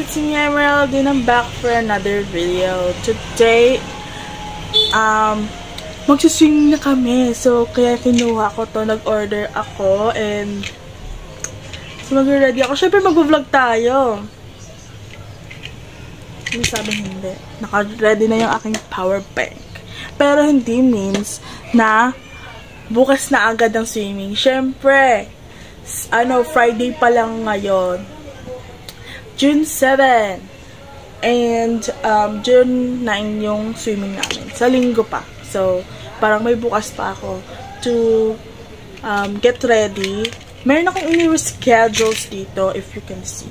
it's me Emerald and I'm back for another video. Today, magsiswing na kami. So, kaya kinuha ko to, nag-order ako and so mag-ready ako. Syempre mag-vlog tayo. May sabi hindi. Naka-ready na yung aking power bank. Pero hindi means na bukas na agad ang swimming. Syempre, Friday pa lang ngayon. June 7. And, June 9 yung swimming namin. Sa linggo pa. So, parang may bukas pa ako to get ready. Meron akong ini-reschedules dito, if you can see.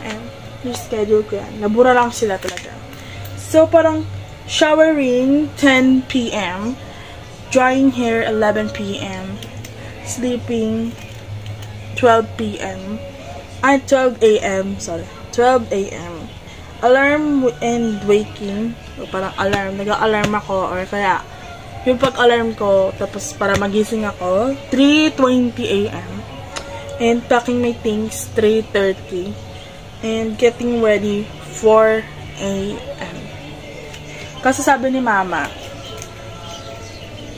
Ayan, reschedule ko yan. Nabura lang sila talaga. So, parang showering 10 p.m. Drying hair 11 p.m. Sleeping 12 p.m. 12 a.m. Sorry. 12 a.m. Alarm and waking. O parang alarm. Nag-alarm ako. Or kaya, yung pag-alarm ko, tapos para magising ako, 3:20 a.m. And packing my things, 3:30. And getting ready, 4 a.m. Kasi sabi ni Mama,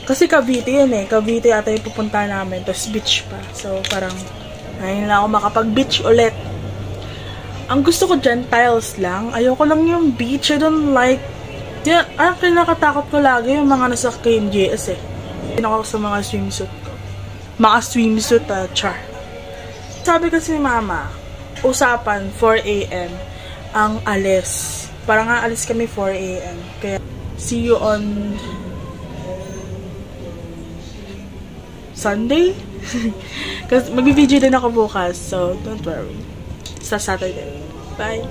kasi Cavite yun eh. Cavite ata yung pupunta namin. Tapos beach pa. So, parang, ngayon lang ako makapag-beach ulit. Ang gusto ko dyan, tiles lang. Ayoko lang yung beach. I don't like... Yan, ang kinakatakot ko lagi yung mga nasa KMJS eh. Pinako sa mga swimsuit ko. Mga swimsuit, char. Sabi kasi ni Mama, usapan, 4 a.m. ang alis. Parang nga alis kami 4 a.m. Kaya, see you on Sunday? Kasi mag-video din ako bukas. So, don't worry. Sa Saturday. Bye!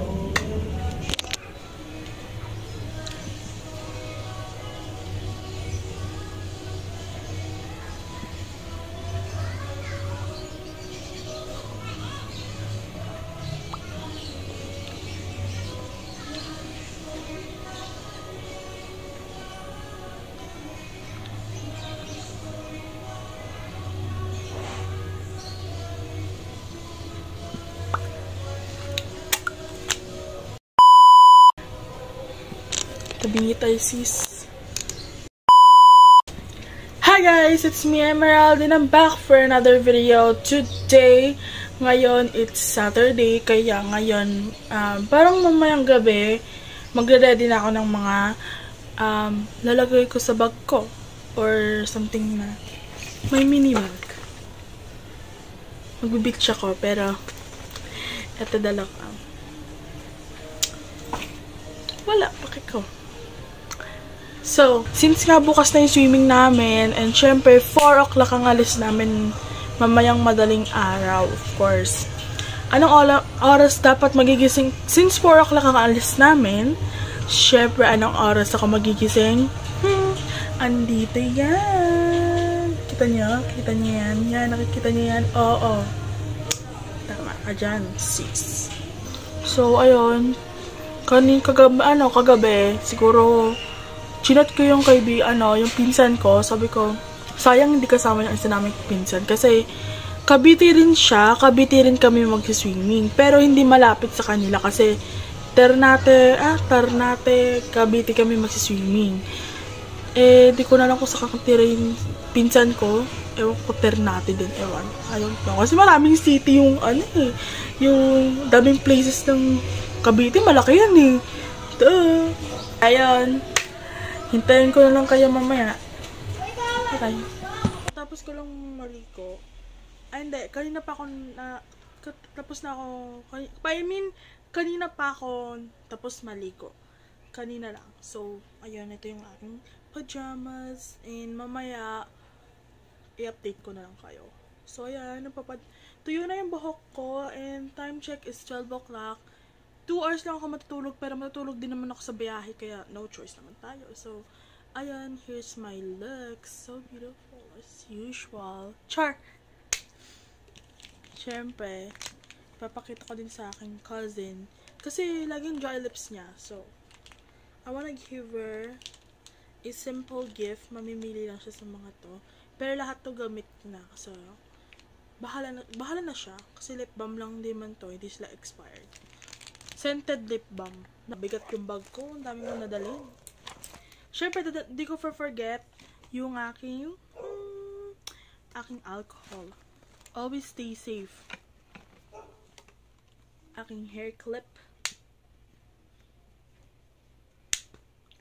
Tabingi tayo, sis. Hi guys! It's me, Emerald, and I'm back for another video. Today, ngayon, it's Saturday, kaya ngayon, parang mamayang gabi, magre-ready na ako ng mga lalagay ko sa bag ko. Or something na may mini bag. Mag-beach ako, pero eto dala ko. Wala, pakikaw. So, since nga bukas na yung swimming namin, and syempre, 4 o'clock ang alis namin mamayang madaling araw, of course. Anong oras dapat magigising? Since 4 o'clock ang alis namin, syempre, anong oras ako magigising? Andito yan. Kita niyo? Kita niyo yan? Yan, nakikita niyo yan? Oo. Tama ka dyan, sis. So, ayun. Kagabi, siguro, chinat ko yung yung pinsan ko. Sabi ko, sayang hindi kasama yung isa namin pinsan. Kasi, Cavite rin siya. Cavite rin kami mag-swimming. Pero, hindi malapit sa kanila. Kasi, Ternate, Cavite kami mag-swimming. Eh, di ko na lang kung sa kakatira yung pinsan ko. Ewan ko, Ternate din. Ewan. Ayun ko. Kasi maraming city yung, yung daming places ng Cavite. Malaki yan eh. Ayun. Hintayin ko na lang kayo mamaya. Okay. Tapos ko lang maliko. Ay, hindi. Kanina pa ako tapos na ako. Kanina pa ako tapos maliko. Kanina lang. So, ayun. Ito yung aking pajamas. And mamaya, i-update ko na lang kayo. So, ayan. Tuyo na yung buhok ko. And time check is 12 o'clock. 2 hours lang ako matutulog, pero matutulog din naman ako sa biyahe, kaya no choice naman tayo. So, ayan, here's my look. So beautiful, as usual. Char! Siyempre, papakita ko din sa aking cousin. Kasi, laging dry lips niya. So, I wanna give her a simple gift. Mamimili lang siya sa mga to. Pero lahat to gamit na. So, bahala na siya. Kasi lip balm lang din man to, hindi sila expired. Scented lip balm. Nabigat yung bag ko, ang dami ko nadalhin. Syempre, di ko forget yung aking alcohol. Always stay safe. Aking hair clip.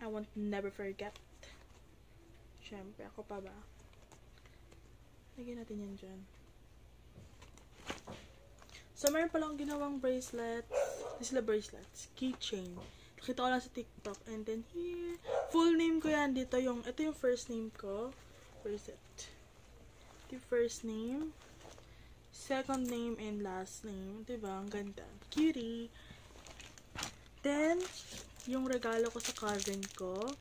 I want to never forget. Syempre, ako pa ba? Lagyan natin yan dyan. So, mayroon palang ginawang bracelets. This is the bracelets. Keychain. Nakita ko lang sa TikTok. And then here. Full name ko yan dito. Ito yung first name ko. Where is it? Ito yung first name. Second name and last name. Diba? Ang ganda. Cutie. Then, yung regalo ko sa cousin ko.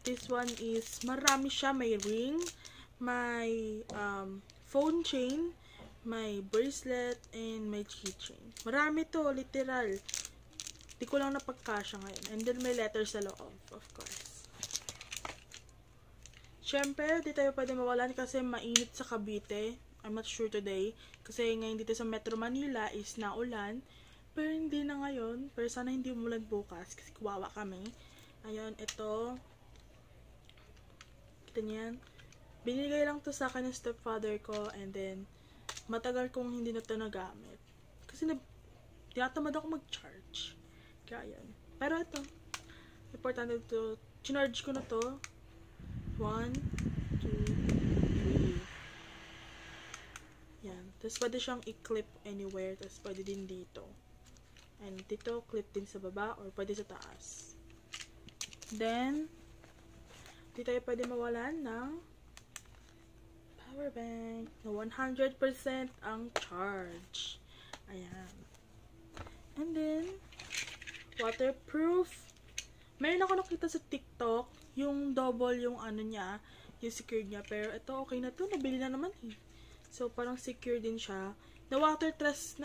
This one is, marami siya. May ring. May phone chain. May bracelet and may keychain. Marami to, literal. Di ko lang napagkasya ngayon. And then may letters sa loob, of course. Siyempre, di tayo pwede mawalan kasi mainit sa Cavite. I'm not sure today. Kasi ngayon dito sa Metro Manila is naulan. Pero hindi na ngayon. Pero sana hindi umulan bukas kasi kawawa kami. Ayun, ito. Kita niyan. Binigay lang to sa akin ng stepfather ko and then matagal kong hindi na ito nagamit. Kasi tinatamad ako mag-charge. Kaya yan. Pero ito. Importante ito. Chinarge ko na to. 1, 2, 3. Yan. Tapos pwede siyang i-clip anywhere. Tapos pwede din dito. And dito, clip din sa baba or pwede sa taas. Then, di tayo pwede mawalan ng power bank na 100% ang charge. Ayan. And then, waterproof. Mayroon ako nakita sa TikTok, yung double yung ano niya, yung secured niya. Pero ito, okay na to. Nabili na naman eh. So, parang secure din siya. Na-water test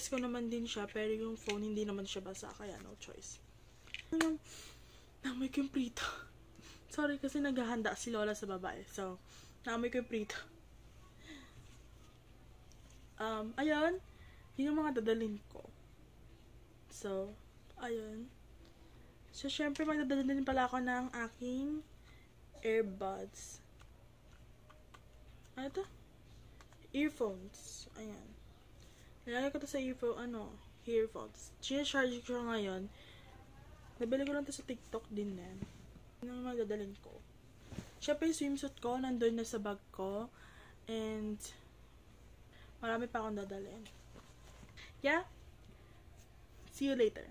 ko naman din siya. Pero yung phone, hindi naman siya basa. Kaya no choice. Yung, namoy ko yung prito. Sorry, kasi naghahanda si Lola sa babae. So, naamoy ko yung prito. Ayun. Yun yung mga dadalhin ko. So, ayun. So, syempre, magdadalhin din pala ako ng aking earbuds. Ano ito? Earphones. Ayan. Nilagay ko ito sa earphones. Charge ko ngayon. Nabili ko lang ito sa TikTok din yan. Yun yung magdadalhin ko. Syempre, yung swimsuit ko, nandun na sa bag ko. And, marami pa akong dadalhin. Yeah? See you later.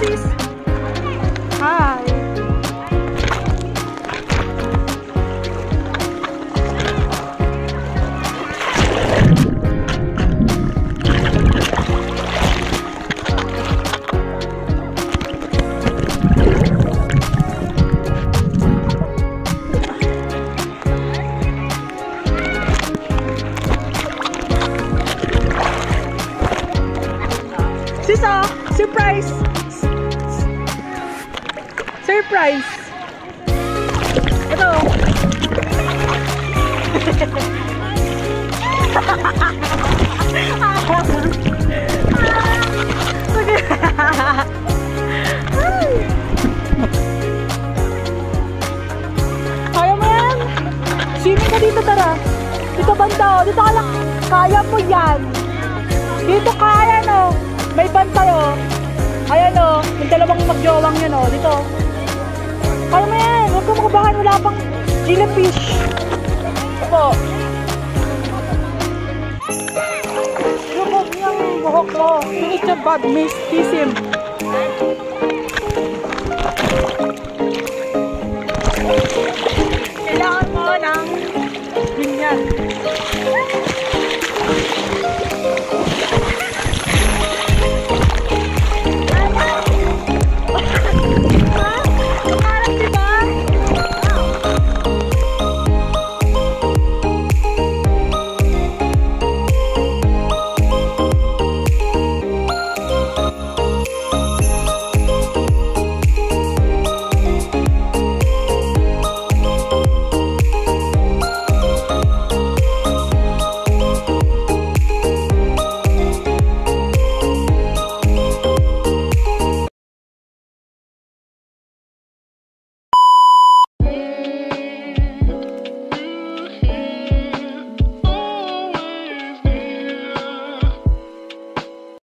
sis. Hi. Sisa, surprise! Surprise! Ito. Kaya mo yan? Swimming ka dito, tara. Dito banda, oh. Dito ka lang. Kaya mo yan. Dito kaya, no? May bantay, oh. Ayan, oh. Yung dalawang magjowang yun, oh. Dito. Kaya mo yan. Huwag ka makabahan. Wala pang jellyfish. Opo. Yung buhok mo. You need to bad miss. Kiss him.